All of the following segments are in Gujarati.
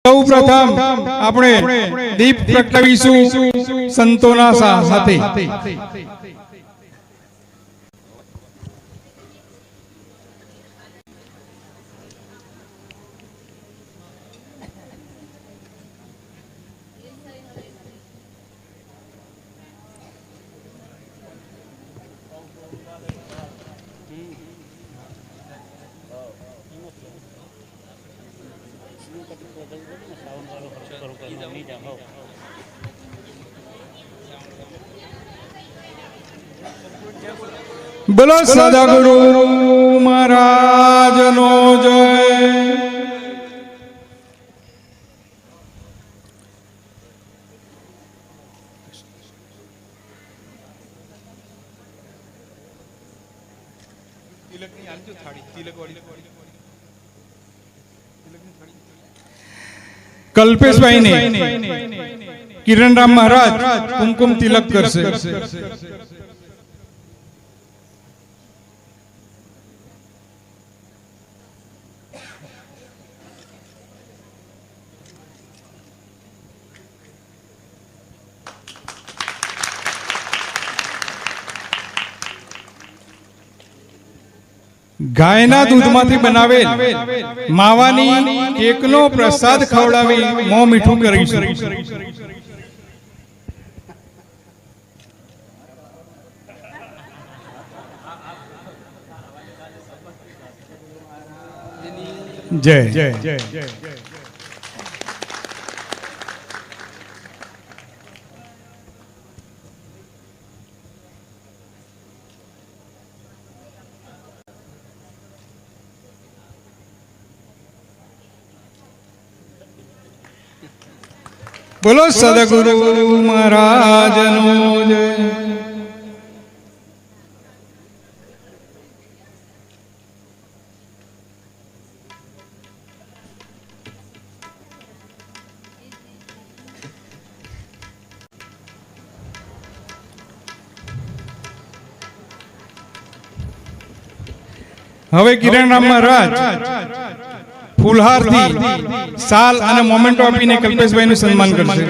સૌ પ્રથમ આપણે દીપ પ્રગટાવીશું સંતોના સાથે। બોલો સદગુરુ મહારાજનો જય। કલ્પેશભાઈ ને કિરણરામ મહારાજ કુમકુમ તિલક કરશે। ગાયના દૂધમાંથી બનાવેલ માવાની કેકનો પ્રસાદ ખવડાવી મોં મીઠું કરીશું। જય જય જય જય। બોલો સદગુરુ મહારાજનો જય। હવે કિરણરામ મહારાજ ફૂલહારથી સાલ અને મોમેન્ટો આપીને કલ્પેશભાઈનું સન્માન કરશે।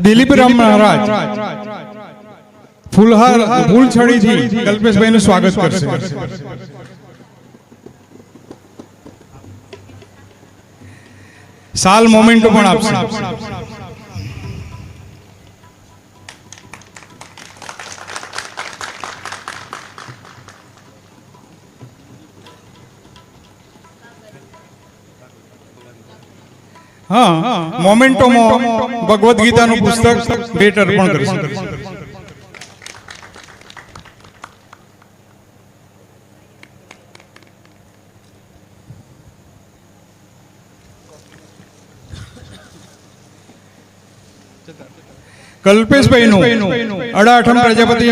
દિલીપરામ મહારાજ ફૂલહાર ફૂલછડીથી કલ્પેશભાઈનું સ્વાગત કરશે। સાલ મોમેન્ટો પણ આપશે। हाँ मोमेंटो भगवद गीता पुस्तक भेट अर्पण करशुं। કલ્પેશભાઈનું અડાઠમ પ્રજાપતિ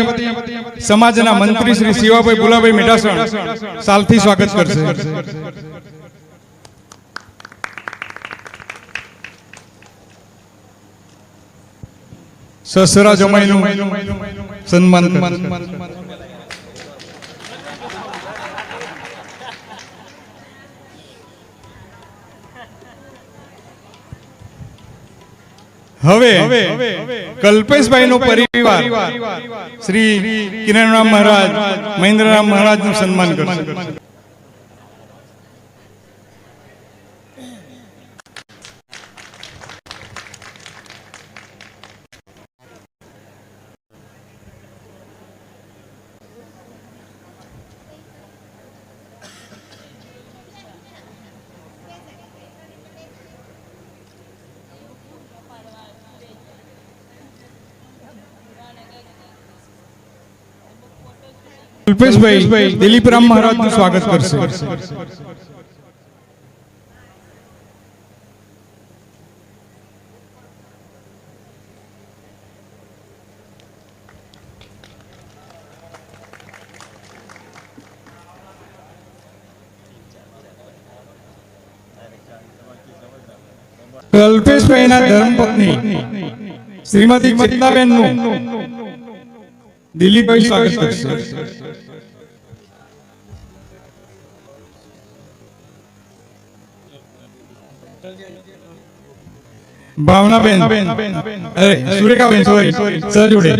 સમાજના મંત્રી શ્રી શિવાભાઈ ભુલાભાઈ મેઢાસણ સાલથી સ્વાગત કરશે। સસરા જમાઈનું સન્માન કરશે। હવે કલ્પેશભાઈ નો પરિવાર શ્રી કિરણરામ મહારાજ મહેન્દ્રરામ મહારાજ નું સન્માન કરશે. કલ્પેશભાઈ દિલીપરામ મહારાજ નું સ્વાગત કરશે. કલ્પેશભાઈના ધર્મપત્ની શ્રીમતી ચેતનાબેન નું દિલીપભાઈ સ્વાગત કરશે. ભાવનાબેન સુરેખાબેન સોરી સજોડે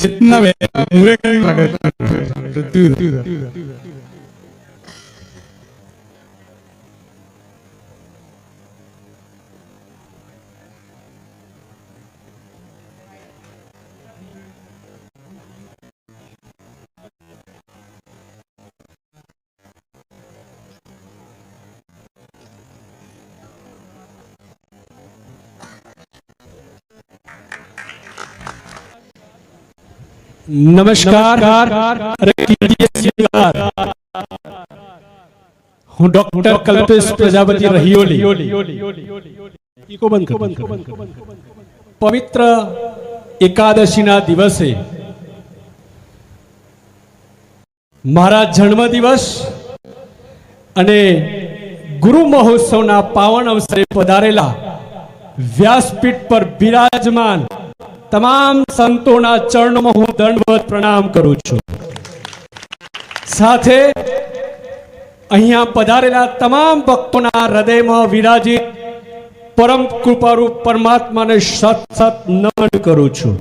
ચેતનાબેન नमस्कार. હું ડોક્ટર કલ્પેશ પ્રજાપતિ રહીઓલી પવિત્ર એકાદશીના દિવસે મારા જન્મદિવસ અને ગુરુ મહોત્સવના પાવન અવસરે પધારેલા વ્યાસપીઠ પર બિરાજમાન તમામ સંતોના ચરણોમાં હું દંડવત પ્રણામ કરું છું. સાથે અહીંયા પધારેલા તમામ ભક્તોના હૃદયમાં વિરાજિત પરમ કૃપારૂપ પરમાત્માને સત સત નમન કરું છું.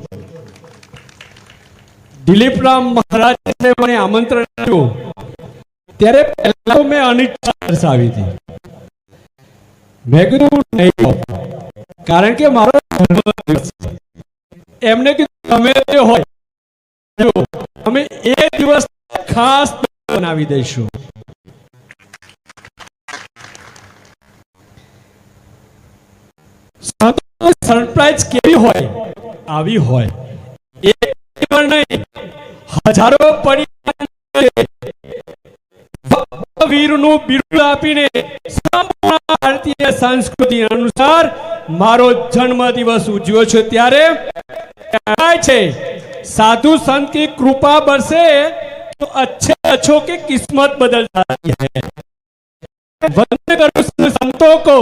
દિલીપરામ મહારાજે મને આમંત્રણ આપ્યું ત્યારે પહેલા મેં અનિચ્છા દર્શાવી હતી. મેં કીધું નહીં, કારણ કે મારો જન્મદિવસ છે. એમને કીધું તમે જે હોય અમે એ દિવસ ખાસ બનાવી દઈશું. સરપ્રાઈઝ કેવી હોય? આવી હોય. એક પણ નહીં, હજારો વીરનું બિરુદ આપીને સંપૂર્ણ ભારતીય સંસ્કૃતિ અનુસાર મારો જન્મદિવસ ઉજવ્યો છે. ત્યારે કહેવાય છે साधु संत की कृपा बरसे तो अच्छे अच्छों की किस्मत बदल जाती है। वंदन करो संतों को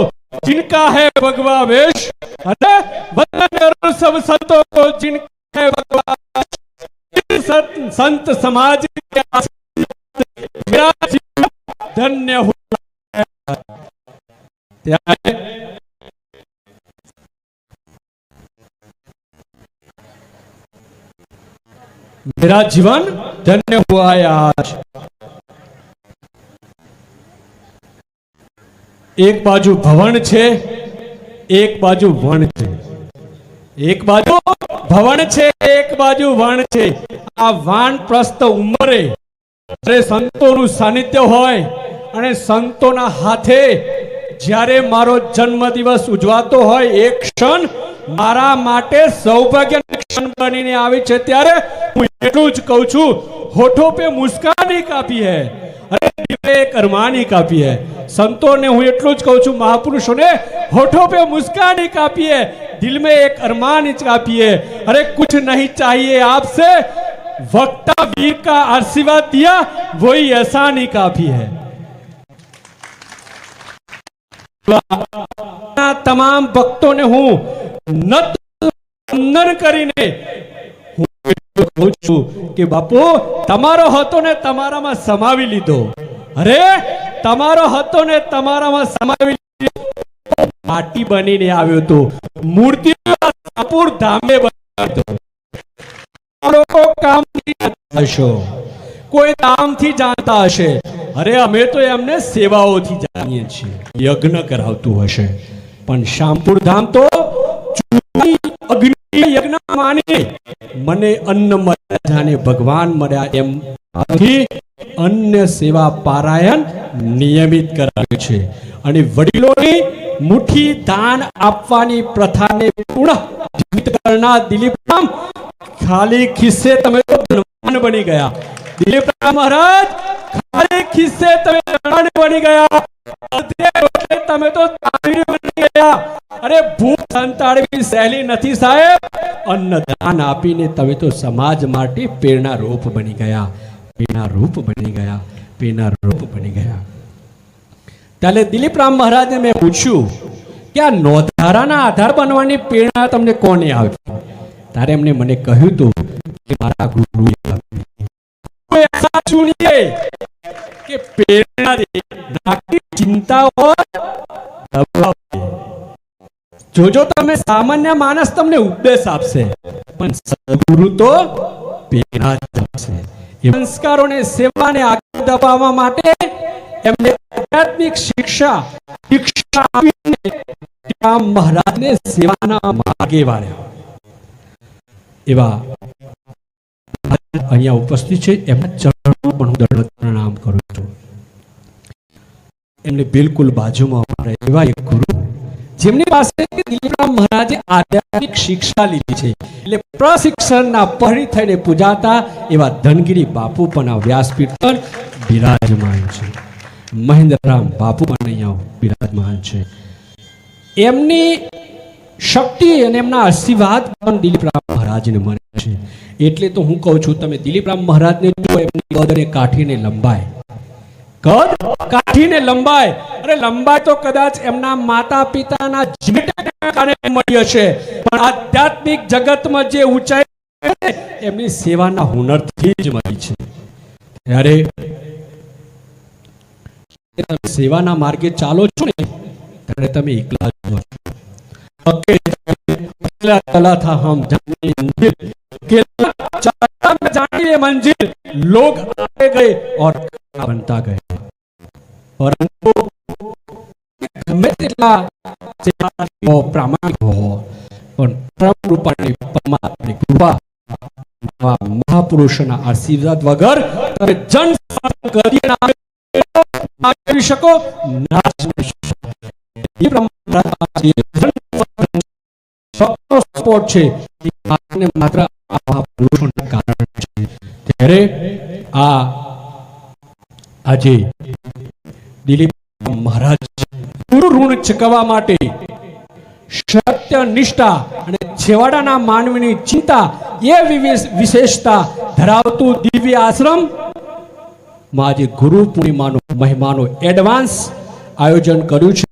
जिनका है भगवा वेश, वंदन करो सब संतों को जिनका है भगवा संत समाज के मेरा जीवन धन्य हुआ है। मेरा जीवन धन्य हुआ है आज। एक बाजू भवन छे, एक बाजू वण छे। एक बाजू भवन छे, एक बाजू वण छे। आ वानप्रस्थ उमरे જ્યારે સંતોનું સાનિધ્ય હોય અને સંતોના હાથે જ્યારે મારો જન્મદિવસ ઉજવાતો હોય, એક ક્ષણ મારા માટે સૌભાગ્યની ક્ષણ બનીને આવી છે, ત્યારે હું એટલું જ કહું છું, હોઠો पे मुस्कानी काफी है, अरे दिल पे एक अरमानी काफी है। संतों ने હું એટલું જ કહું છું, महापुरुषों ने होठों पे मुस्कानी काफी है, दिल में एक अरमान काफी है, अरे कुछ नहीं चाहिए आपसे, वक्ता वीर का आशीर्वाद दिया वही एहसानी काफी है। તમામ ભક્તોને હું નત કરીને હું કહું છું કે બાપુ તમારો હતો ને તમારામાં સમાવી લીધો, અરે તમારો હતો ને તમારામાં સમાવી લીધો, માટી બનીને આવ્યો તો મૂર્તિ સાપુર ધામે બનાવ્યો, લોકો કામથી હશો, કોઈ દામથી જાણતા હશે, અરે અમે તો એમને સેવાઓથી જાણીએ છીએ, યજ્ઞ કરાવતું હશે, પણ શામપુર ધામ તો અગ્નિ યજ્ઞ માની મને અન્ન મળ્યા જાણે ભગવાન મળ્યા એમ અન્ય સેવા પારાયણ નિયમિત કરાવ્યું છે, અને વડીલોની મુઠ્ઠી દાન આપવાની પ્રથાને પુનઃ જીવિત કરનાર દિલીપરામ ખાલી ખિસ્સે તમે તો ધનવાન બની ગયા, દિલીપરામ મહારાજ ખાલી ખિસ્સે તમે ધનવાન બની ગયા, તમે તો બની ગયા, અરે ભૂખ સંતાડવી સહેલી નથી સાહેબ, અન્નદાન આપીને તમે તો સમાજ માટે પ્રેરણા રૂપ બની ગયા, પ્રેરણા રૂપ બની ગયા, પ્રેરણા રૂપ બની ગયા। ત્યારે દિલીપરામ મહારાજને મેં પૂછ્યું કે આ નોંધારાના આધાર બનવાની પ્રેરણા તમને કોને આવી? ત્યારે એમને મને કહ્યું હતું કે મારા ગુરુએ ऐसा चुनिए कि प्रेरणा दे, नाकी चिंता और दबाव दे। जो તમે સામાન્ય માણસ તમને ઉપદેશ આપશે, પણ સદગુરુ તો પ્રેરણા આપશે। એ સંસ્કારોને સેવાને આગળ દબાવવા માટે એમને આધ્યાત્મિક શિક્ષા આપીને મહારાજને સેવાના માર્ગે વાળ્યા। એવા અહીંયા ઉપસ્થિત છે, એમના ચરણો પણ હું દંડવત પ્રણામ કરું છું। એમને બિલકુલ બાજુમાં અમારા એવા એક ગુરુ જેમની પાસે દિલીપરામ મહારાજે આધ્યાત્મિક શિક્ષા લીધી છે, એટલે પ્રશિક્ષણના પહરી થઈને પૂજાતા એવા ધનગીરી બાપુ પણ આ વ્યાસપીઠ પર બિરાજમાન છે, મહેન્દ્રરામ બાપુ પણ અહીંયા બિરાજમાન છે। એમની શક્તિ અને એમના આશીર્વાદ પણ દિલીપરામ મહારાજને મળે છે, એટલે તો હું કહું છું તમે દિલીપરામ મહારાજને જો એમની કદ અને કાઠીને લંબાય, કદ કાઠીને લંબાય, અરે લંબાય તો કદાચ એમના માતા પિતાના જીવનના કારણે મળી હશે, પણ આધ્યાત્મિક જગતમાં જે ઊંચાઈ એમની સેવાના હુનરથી જ મળી છે। ત્યારે તમે સેવાના માર્ગે ચાલો છો ને ત્યારે તમે એકલા જ છો, चला था हम जाने मंजिल के जानिए मंजिल लोग आते गए और बनता गए, परंतु गમે તેટલા પ્રામાણિક હો પણ પરમ રૂપાની પરમાત્માની કૃપા મહાપુરુષોના આશીર્વાદ વગર તમે જન કરી આવી શકો ના સપોર્ટ છે માત્ર આ પુરુષોના કારણે છે। ત્યારે આ આજે દિલીપ મહારાજ પૂરું ઋણ ચૂકવવા માટે સત્ય નિષ્ઠા અને છેવાડાના માનવીની ચિંતા એ વિશેષતા ધરાવતું દિવ્ય આશ્રમ માં આજે ગુરુ પૂર્ણિમાનો મહિમાનો એડવાન્સ આયોજન કર્યું છે।